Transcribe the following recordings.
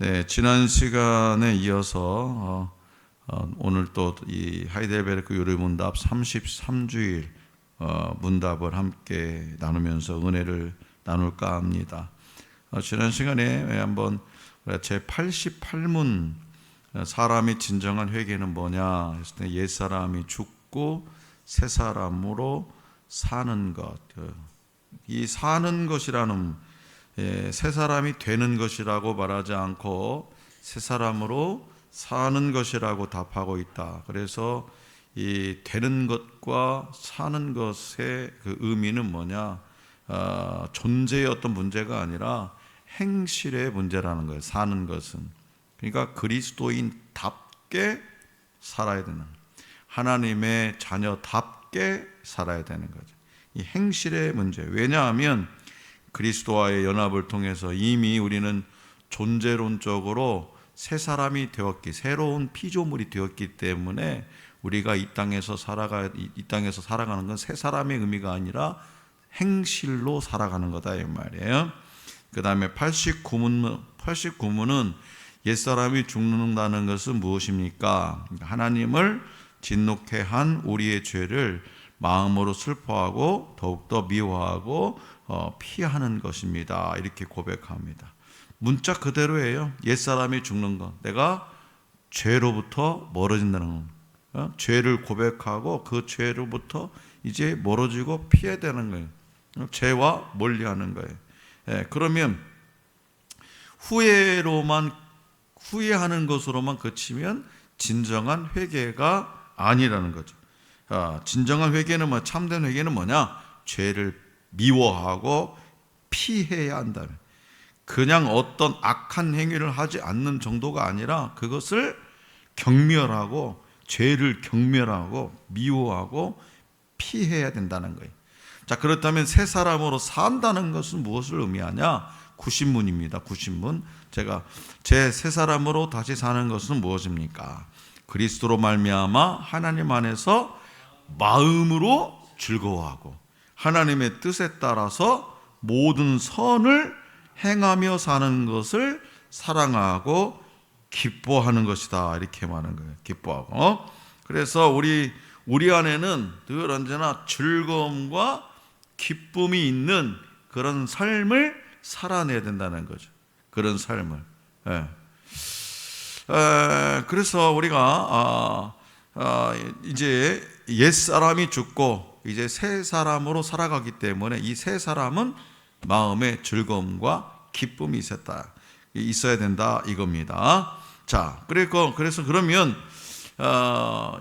네, 지난 시간에 이어서 오늘 또 이 하이델베르크 요리문답 33주일 문답을 함께 나누면서 은혜를 나눌까 합니다. 지난 시간에 한번 제 88문 사람이 진정한 회개는 뭐냐 했을 때 옛사람이 죽고 새 사람으로 사는 것. 이 사는 것이라는 새 사람이 되는 것이라고 말하지 않고 새 사람으로 사는 것이라고 답하고 있다. 그래서 이 되는 것과 사는 것의 그 의미는 뭐냐? 존재의 어떤 문제가 아니라 행실의 문제라는 거예요. 사는 것은. 그러니까 그리스도인답게 살아야 되는, 하나님의 자녀답게 살아야 되는 거죠. 이 행실의 문제. 왜냐하면 그리스도와의 연합을 통해서 이미 우리는 존재론적으로 새 사람이 되었기, 새로운 피조물이 되었기 때문에 우리가 이 땅에서 살아가는 건 새 사람의 의미가 아니라 행실로 살아가는 거다 이 말이에요. 그 다음에 89문은 옛사람이 죽는다는 것은 무엇입니까? 하나님을 진노케 한 우리의 죄를 마음으로 슬퍼하고 더욱더 미워하고 피하는 것입니다. 이렇게 고백합니다. 문자 그대로예요. 옛사람이 죽는 것, 내가 죄로부터 멀어진다는 것, 죄를 고백하고 그 죄로부터 이제 멀어지고 피해야 되는 거예요. 죄와 멀리하는 거예요. 그러면 후회하는 것으로만 그치면 진정한 회개가 아니라는 거죠. 진정한 회개는 참된 회개는 뭐냐? 죄를 미워하고 피해야 한다. 그냥 어떤 악한 행위를 하지 않는 정도가 아니라 그것을 경멸하고, 죄를 경멸하고 미워하고 피해야 된다는 거예요. 자, 그렇다면 새 사람으로 산다는 것은 무엇을 의미하냐? 90문입니다. 90문. 제가 제 새 사람으로 다시 사는 것은 무엇입니까? 그리스도로 말미암아 하나님 안에서 마음으로 즐거워하고 하나님의 뜻에 따라서 모든 선을 행하며 사는 것을 사랑하고 기뻐하는 것이다. 이렇게 말하는 거예요. 기뻐하고. 그래서 우리 안에는 늘 언제나 즐거움과 기쁨이 있는 그런 삶을 살아내야 된다는 거죠. 그런 삶을. 그래서 우리가 이제 옛사람이 죽고 이제 새 사람으로 살아가기 때문에 이 새 사람은 마음의 즐거움과 기쁨이 있어야 된다 이겁니다. 자, 그래서 그러면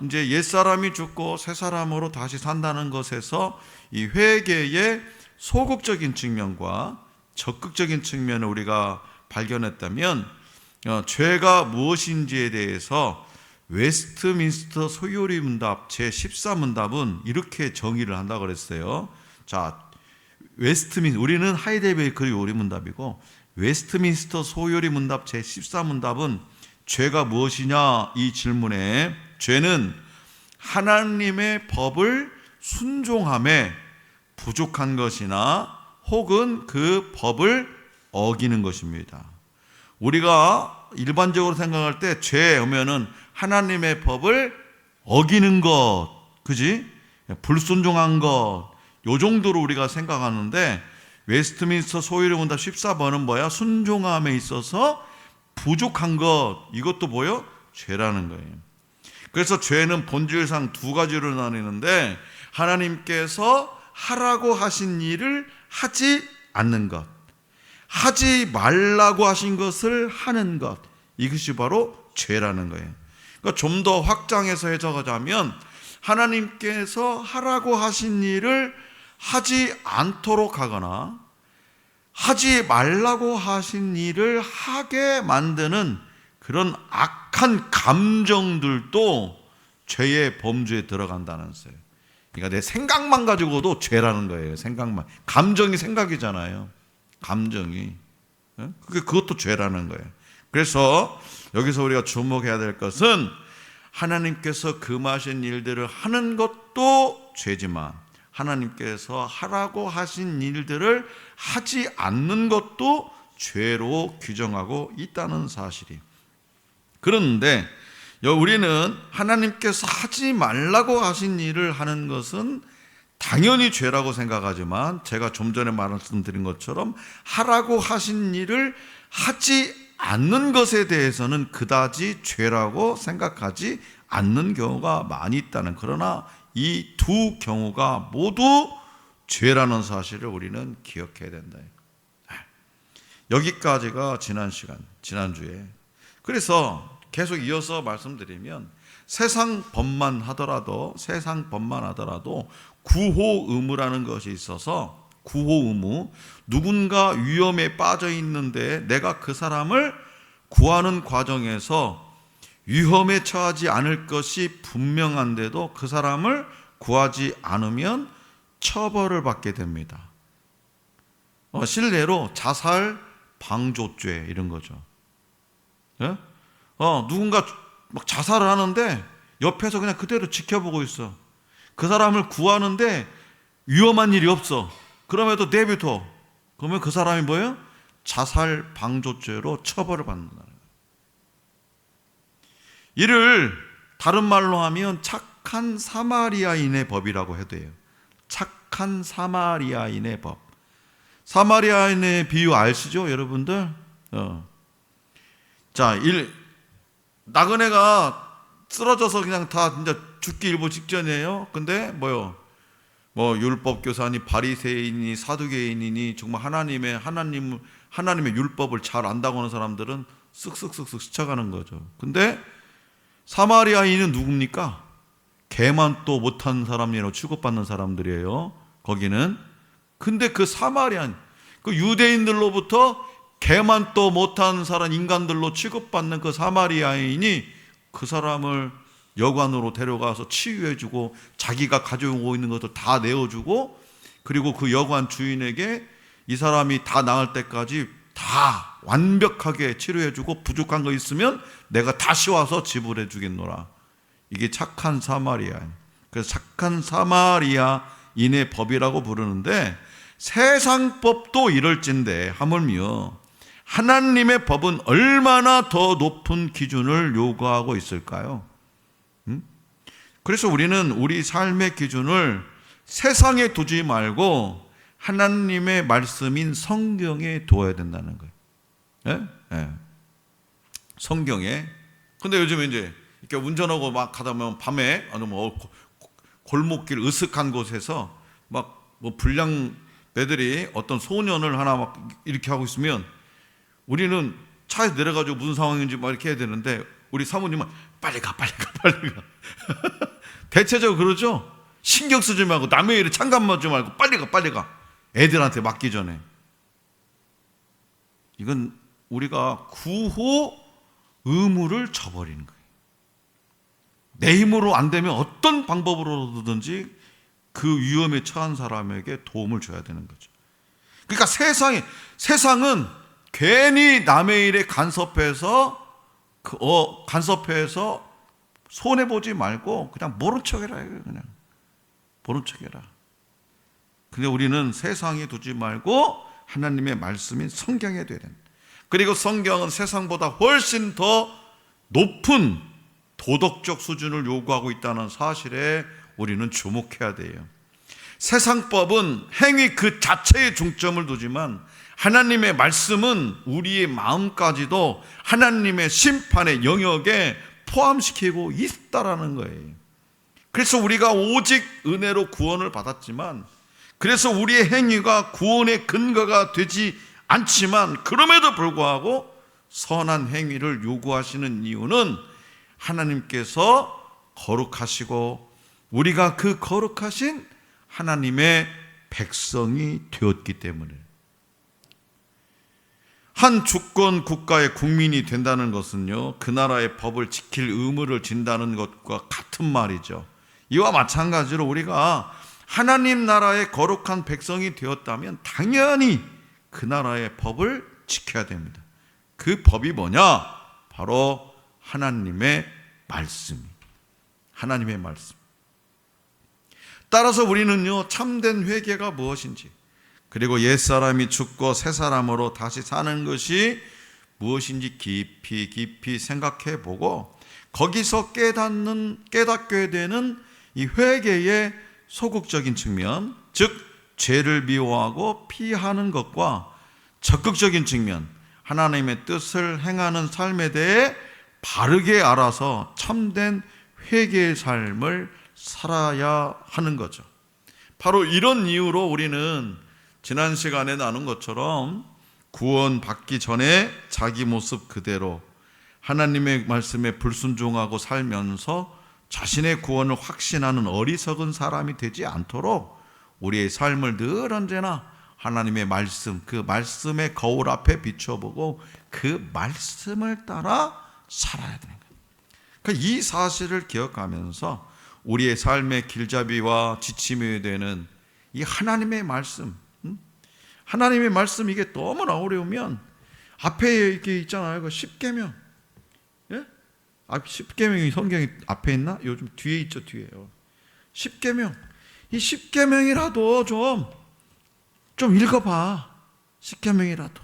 이제 옛사람이 죽고 새 사람으로 다시 산다는 것에서 이 회개의 소극적인 측면과 적극적인 측면을 우리가 발견했다면 죄가 무엇인지에 대해서 웨스트민스터 소요리 문답 제14문답은 이렇게 정의를 한다고 그랬어요. 자, 우리는 하이델베르크 요리 문답이고 웨스트민스터 소요리 문답 제14문답은 죄가 무엇이냐 이 질문에 죄는 하나님의 법을 순종함에 부족한 것이나 혹은 그 법을 어기는 것입니다. 우리가 일반적으로 생각할 때 죄 하면은 하나님의 법을 어기는 것, 그지? 불순종한 것, 요 정도로 우리가 생각하는데 웨스트민스터 소요리 문답 14번은 뭐야? 순종함에 있어서 부족한 것, 이것도 뭐요? 죄라는 거예요. 그래서 죄는 본질상 두 가지로 나뉘는데 하나님께서 하라고 하신 일을 하지 않는 것, 하지 말라고 하신 것을 하는 것, 이것이 바로 죄라는 거예요. 그러니까 좀 더 확장해서 해석하자면 하나님께서 하라고 하신 일을 하지 않도록 하거나 하지 말라고 하신 일을 하게 만드는 그런 악한 감정들도 죄의 범주에 들어간다는 거예요. 그러니까 내 생각만 가지고도 죄라는 거예요. 생각만. 감정이 생각이잖아요. 감정이. 그것도 죄라는 거예요. 그래서 여기서 우리가 주목해야 될 것은 하나님께서 금하신 일들을 하는 것도 죄지만 하나님께서 하라고 하신 일들을 하지 않는 것도 죄로 규정하고 있다는 사실이. 그런데 우리는 하나님께서 하지 말라고 하신 일을 하는 것은 당연히 죄라고 생각하지만, 제가 좀 전에 말씀드린 것처럼 하라고 하신 일을 하지 않는 것에 대해서는 그다지 죄라고 생각하지 않는 경우가 많이 있다는, 그러나 이 두 경우가 모두 죄라는 사실을 우리는 기억해야 된다. 여기까지가 지난주에. 그래서 계속 이어서 말씀드리면, 세상 법만 하더라도 구호 의무라는 것이 있어서, 구호 의무, 누군가 위험에 빠져 있는데 내가 그 사람을 구하는 과정에서 위험에 처하지 않을 것이 분명한데도 그 사람을 구하지 않으면 처벌을 받게 됩니다. 실례로 자살 방조죄 이런 거죠. 예? 누군가 막 자살을 하는데 옆에서 그냥 그대로 지켜보고 있어. 그 사람을 구하는데 위험한 일이 없어. 그럼에도 내비둬. 그러면 그 사람이 뭐예요? 자살 방조죄로 처벌을 받는다. 이를 다른 말로 하면 착한 사마리아인의 법이라고 해도 돼요. 착한 사마리아인의 법. 사마리아인의 비유 아시죠, 여러분들? 나그네가 쓰러져서 그냥 다 진짜 죽기 일보 직전이에요. 근데 뭐 율법 교사니 바리새인이 사두개인이니 정말 하나님의 율법을 잘 안다고 하는 사람들은 쓱쓱쓱쓱 스쳐가는 거죠. 근데 사마리아인은 누굽니까? 개만 또 못한 사람이라고 취급받는 사람들이에요, 거기는. 근데 그 사마리아인, 그 유대인들로부터 개만 또 못한 사람, 인간들로 취급받는 그 사마리아인이 그 사람을 여관으로 데려가서 치유해주고, 자기가 가지고 있는 것도 다 내어주고, 그리고 그 여관 주인에게 이 사람이 다 나을 때까지 다 완벽하게 치료해주고, 부족한 거 있으면 내가 다시 와서 지불해 주겠노라. 이게 착한 사마리아인. 그래서 착한 사마리아인의 법이라고 부르는데, 세상 법도 이럴진데 하물며 하나님의 법은 얼마나 더 높은 기준을 요구하고 있을까요? 그래서 우리는 우리 삶의 기준을 세상에 두지 말고 하나님의 말씀인 성경에 두어야 된다는 거예요. 예? 성경에. 근데 요즘에 이제 이렇게 운전하고 막 가다 보면 밤에 아니면 골목길 으슥한 곳에서 막 뭐 불량 배들이 어떤 소년을 하나 막 이렇게 하고 있으면 우리는 차에서 내려가지고 무슨 상황인지 막 이렇게 해야 되는데, 우리 사모님은 빨리 가. 대체적으로 그러죠. 신경 쓰지 말고, 남의 일에 창간 맞지 말고 빨리 가. 애들한테 맡기 전에. 이건 우리가 구호 의무를 저버리는 거예요. 내 힘으로 안 되면 어떤 방법으로든지 그 위험에 처한 사람에게 도움을 줘야 되는 거죠. 그러니까 세상은 괜히 남의 일에 간섭해서 손해보지 말고 그냥 모른 척해라. 그냥 모른 척해라. 근데 우리는 세상에 두지 말고 하나님의 말씀인 성경에 둬야 된다. 그리고 성경은 세상보다 훨씬 더 높은 도덕적 수준을 요구하고 있다는 사실에 우리는 주목해야 돼요. 세상법은 행위 그 자체에 중점을 두지만, 하나님의 말씀은 우리의 마음까지도 하나님의 심판의 영역에 포함시키고 있다라는 거예요. 그래서 우리가 오직 은혜로 구원을 받았지만, 그래서 우리의 행위가 구원의 근거가 되지 않지만, 그럼에도 불구하고 선한 행위를 요구하시는 이유는 하나님께서 거룩하시고 우리가 그 거룩하신 하나님의 백성이 되었기 때문에. 한 주권 국가의 국민이 된다는 것은요, 그 나라의 법을 지킬 의무를 진다는 것과 같은 말이죠. 이와 마찬가지로 우리가 하나님 나라의 거룩한 백성이 되었다면 당연히 그 나라의 법을 지켜야 됩니다. 그 법이 뭐냐? 바로 하나님의 말씀. 하나님의 말씀. 따라서 우리는요, 참된 회개가 무엇인지, 그리고 옛사람이 죽고 새사람으로 다시 사는 것이 무엇인지 깊이 생각해 보고 거기서 깨닫게 되는 이 회개의 소극적인 측면, 즉 죄를 미워하고 피하는 것과 적극적인 측면, 하나님의 뜻을 행하는 삶에 대해 바르게 알아서 참된 회개의 삶을 살아야 하는 거죠. 바로 이런 이유로 우리는 지난 시간에 나눈 것처럼 구원받기 전에 자기 모습 그대로 하나님의 말씀에 불순종하고 살면서 자신의 구원을 확신하는 어리석은 사람이 되지 않도록 우리의 삶을 늘 언제나 하나님의 말씀, 그 말씀의 거울 앞에 비춰보고 그 말씀을 따라 살아야 되는 거예요. 그러니까 이 사실을 기억하면서 우리의 삶의 길잡이와 지침이 되는 이 하나님의 말씀, 하나님의 말씀 이게 너무나 어려우면 앞에 이렇게 있잖아요. 그 십계명. 예? 십계명이 성경이 앞에 있나? 요즘 뒤에 있죠, 뒤에요. 십계명. 이 십계명이라도 좀 읽어봐. 십계명이라도.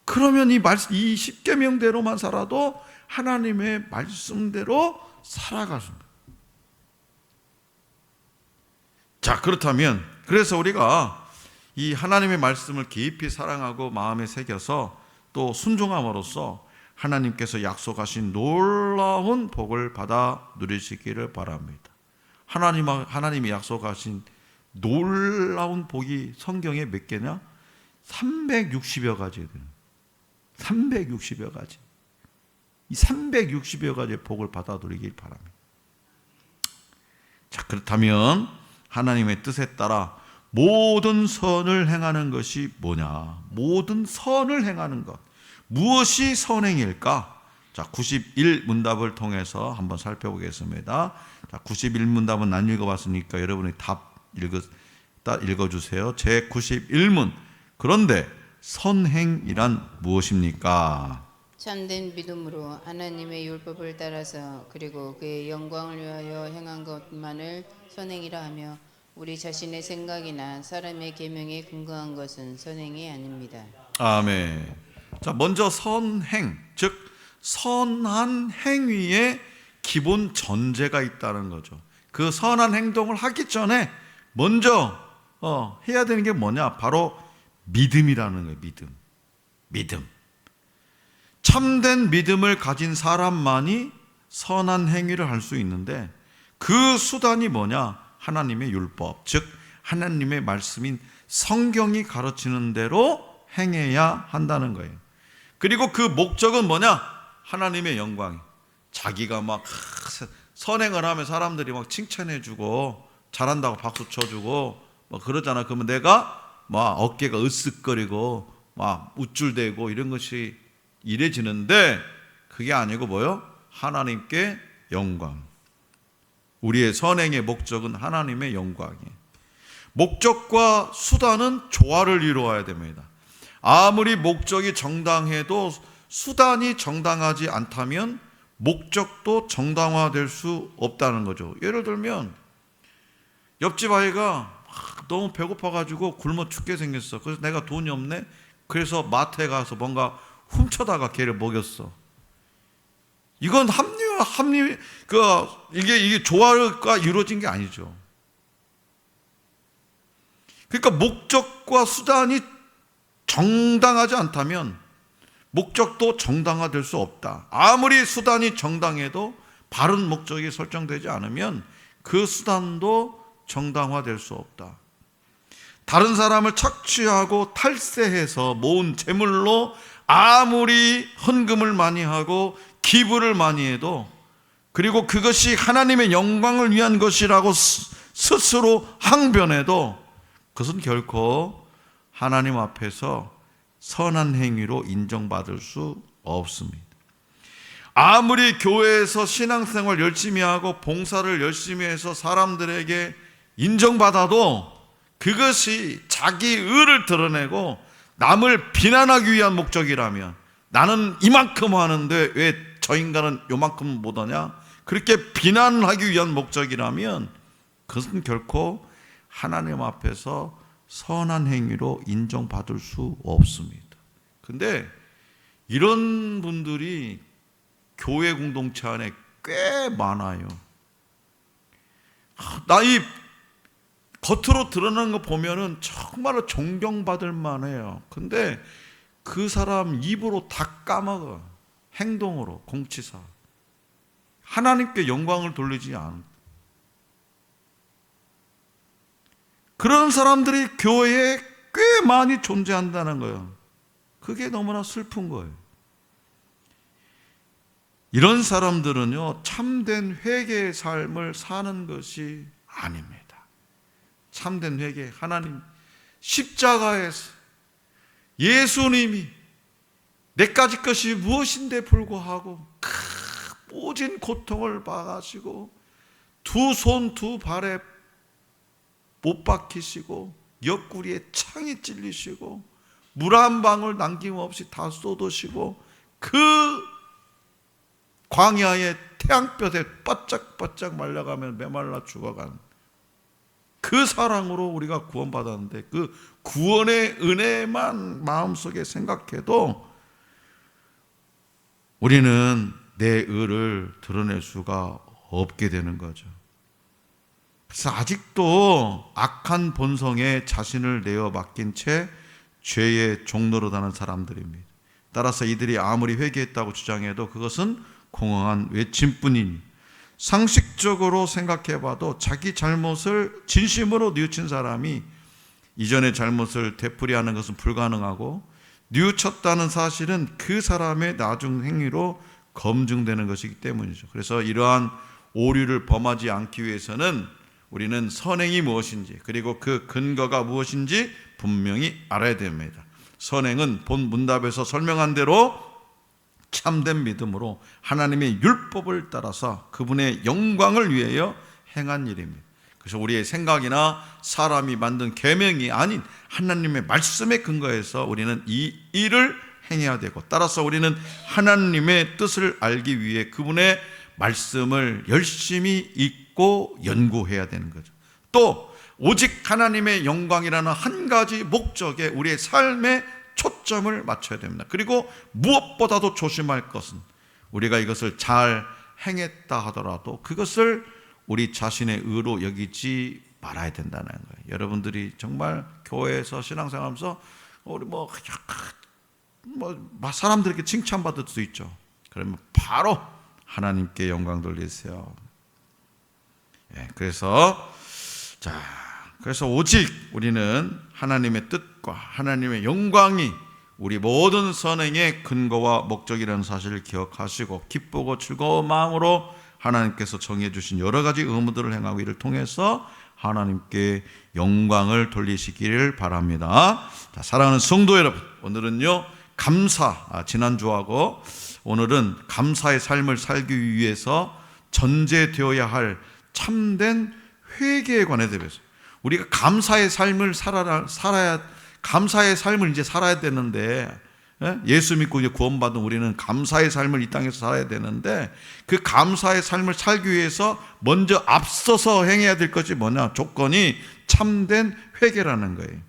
그러면 이 십계명대로만 살아도 하나님의 말씀대로 살아가는 거예요. 자, 그렇다면 그래서 우리가 이 하나님의 말씀을 깊이 사랑하고 마음에 새겨서 또 순종함으로써 하나님께서 약속하신 놀라운 복을 받아 누리시기를 바랍니다. 하나님이 약속하신 놀라운 복이 성경에 몇 개냐? 360여 가지. 360여 가지. 이 360여 가지의 복을 받아 누리길 바랍니다. 자, 그렇다면 하나님의 뜻에 따라 모든 선을 행하는 것이 뭐냐? 모든 선을 행하는 것. 무엇이 선행일까? 자, 91문답을 통해서 한번 살펴보겠습니다. 자, 91문답은 안 읽어봤으니까 여러분이 답 읽어주세요. 제 91문. 그런데 선행이란 무엇입니까? 참된 믿음으로 하나님의 율법을 따라서 그리고 그의 영광을 위하여 행한 것만을 선행이라 하며 우리 자신의 생각이나 사람의 계명에 근거한 것은 선행이 아닙니다. 아멘. 자, 먼저 선행, 즉 선한 행위에 기본 전제가 있다는 거죠. 그 선한 행동을 하기 전에 먼저 해야 되는 게 뭐냐? 바로 믿음이라는 거예요. 믿음. 참된 믿음을 가진 사람만이 선한 행위를 할 수 있는데 그 수단이 뭐냐? 하나님의 율법, 즉 하나님의 말씀인 성경이 가르치는 대로 행해야 한다는 거예요. 그리고 그 목적은 뭐냐? 하나님의 영광. 자기가 막 선행을 하면 사람들이 막 칭찬해주고 잘한다고 박수 쳐주고 막 그러잖아. 그러면 내가 막 어깨가 으쓱거리고 막 우쭐대고 이런 것이 이래지는데 그게 아니고 뭐요? 하나님께 영광. 우리의 선행의 목적은 하나님의 영광이에요. 목적과 수단은 조화를 이루어야 됩니다. 아무리 목적이 정당해도 수단이 정당하지 않다면 목적도 정당화될 수 없다는 거죠. 예를 들면 옆집 아이가 너무 배고파가지고 굶어 죽게 생겼어. 그래서 내가 돈이 없네. 그래서 마트에 가서 뭔가 훔쳐다가 걔를 먹였어. 이건 이게 조화가 이루어진 게 아니죠. 그러니까 목적과 수단이 정당하지 않다면 목적도 정당화될 수 없다. 아무리 수단이 정당해도 바른 목적이 설정되지 않으면 그 수단도 정당화될 수 없다. 다른 사람을 착취하고 탈세해서 모은 재물로 아무리 헌금을 많이 하고 기부를 많이 해도 그리고 그것이 하나님의 영광을 위한 것이라고 스스로 항변해도 그것은 결코 하나님 앞에서 선한 행위로 인정받을 수 없습니다. 아무리 교회에서 신앙생활 열심히 하고 봉사를 열심히 해서 사람들에게 인정받아도 그것이 자기 의를 드러내고 남을 비난하기 위한 목적이라면 나는 이만큼 하는데 왜 저 인간은 요만큼 못하냐? 그렇게 비난하기 위한 목적이라면 그것은 결코 하나님 앞에서 선한 행위로 인정받을 수 없습니다. 근데 이런 분들이 교회 공동체 안에 꽤 많아요. 이 겉으로 드러나는 거 보면은 정말로 존경받을 만해요. 근데 그 사람 입으로 다 까먹어. 행동으로, 공치사. 하나님께 영광을 돌리지 않아. 그런 사람들이 교회에 꽤 많이 존재한다는 거예요. 그게 너무나 슬픈 거예요. 이런 사람들은요, 참된 회개의 삶을 사는 것이 아닙니다. 참된 회개, 하나님 십자가에서 예수님이 내까지 것이 무엇인데 불구하고 모진 고통을 받으시고 두 손 두 발에 못 박히시고 옆구리에 창이 찔리시고 물 한 방울 남김없이 다 쏟으시고 그 광야의 태양볕에 바짝바짝 말라가며 메말라 죽어간 그 사랑으로 우리가 구원받았는데 그 구원의 은혜만 마음속에 생각해도 우리는 내 의를 드러낼 수가 없게 되는 거죠. 그래서 아직도 악한 본성에 자신을 내어 맡긴 채 죄의 종로로 다는 사람들입니다. 따라서 이들이 아무리 회개했다고 주장해도 그것은 공허한 외침뿐이니 상식적으로 생각해봐도 자기 잘못을 진심으로 뉘우친 사람이 이전의 잘못을 되풀이하는 것은 불가능하고 뉘우쳤다는 사실은 그 사람의 나중 행위로 검증되는 것이기 때문이죠. 그래서 이러한 오류를 범하지 않기 위해서는 우리는 선행이 무엇인지 그리고 그 근거가 무엇인지 분명히 알아야 됩니다. 선행은 본 문답에서 설명한 대로 참된 믿음으로 하나님의 율법을 따라서 그분의 영광을 위하여 행한 일입니다. 그래서 우리의 생각이나 사람이 만든 계명이 아닌 하나님의 말씀에 근거해서 우리는 이 일을 행해야 되고 따라서 우리는 하나님의 뜻을 알기 위해 그분의 말씀을 열심히 읽고 연구해야 되는 거죠. 또 오직 하나님의 영광이라는 한 가지 목적에 우리의 삶의 초점을 맞춰야 됩니다. 그리고 무엇보다도 조심할 것은 우리가 이것을 잘 행했다 하더라도 그것을 우리 자신의 의로 여기지 말아야 된다는 거예요. 여러분들이 정말 교회에서 신앙생활하면서 우리 사람들에게 칭찬받을 수 있죠. 그러면 바로 하나님께 영광 돌리세요. 그래서 오직 우리는 하나님의 뜻과 하나님의 영광이 우리 모든 선행의 근거와 목적이라는 사실을 기억하시고 기쁘고 즐거운 마음으로 하나님께서 정해 주신 여러 가지 의무들을 행하고 이를 통해서 하나님께 영광을 돌리시기를 바랍니다. 자, 사랑하는 성도 여러분, 오늘은요 지난주하고 오늘은 감사의 삶을 살기 위해서 전제되어야 할 참된 회개에 관해 대해서 우리가 감사의 삶을 감사의 삶을 이제 살아야 되는데 예수 믿고 이제 구원받은 우리는 감사의 삶을 이 땅에서 살아야 되는데 그 감사의 삶을 살기 위해서 먼저 앞서서 행해야 될 것이 뭐냐? 조건이 참된 회개라는 거예요.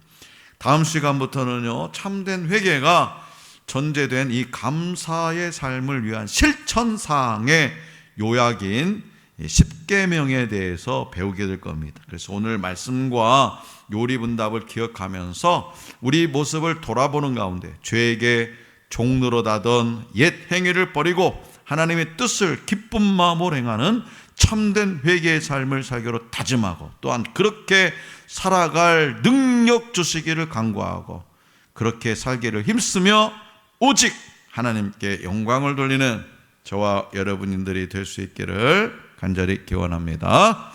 다음 시간부터는요 참된 회개가 전제된 이 감사의 삶을 위한 실천사항의 요약인 10계명에 대해서 배우게 될 겁니다. 그래서 오늘 말씀과 요리분답을 기억하면서 우리 모습을 돌아보는 가운데 죄에게 종노릇하던 옛 행위를 버리고 하나님의 뜻을 기쁜 마음으로 행하는 참된 회개의 삶을 살기로 다짐하고 또한 그렇게 살아갈 능력 주시기를 간구하고 그렇게 살기를 힘쓰며 오직 하나님께 영광을 돌리는 저와 여러분들이 될 수 있기를 간절히 기원합니다.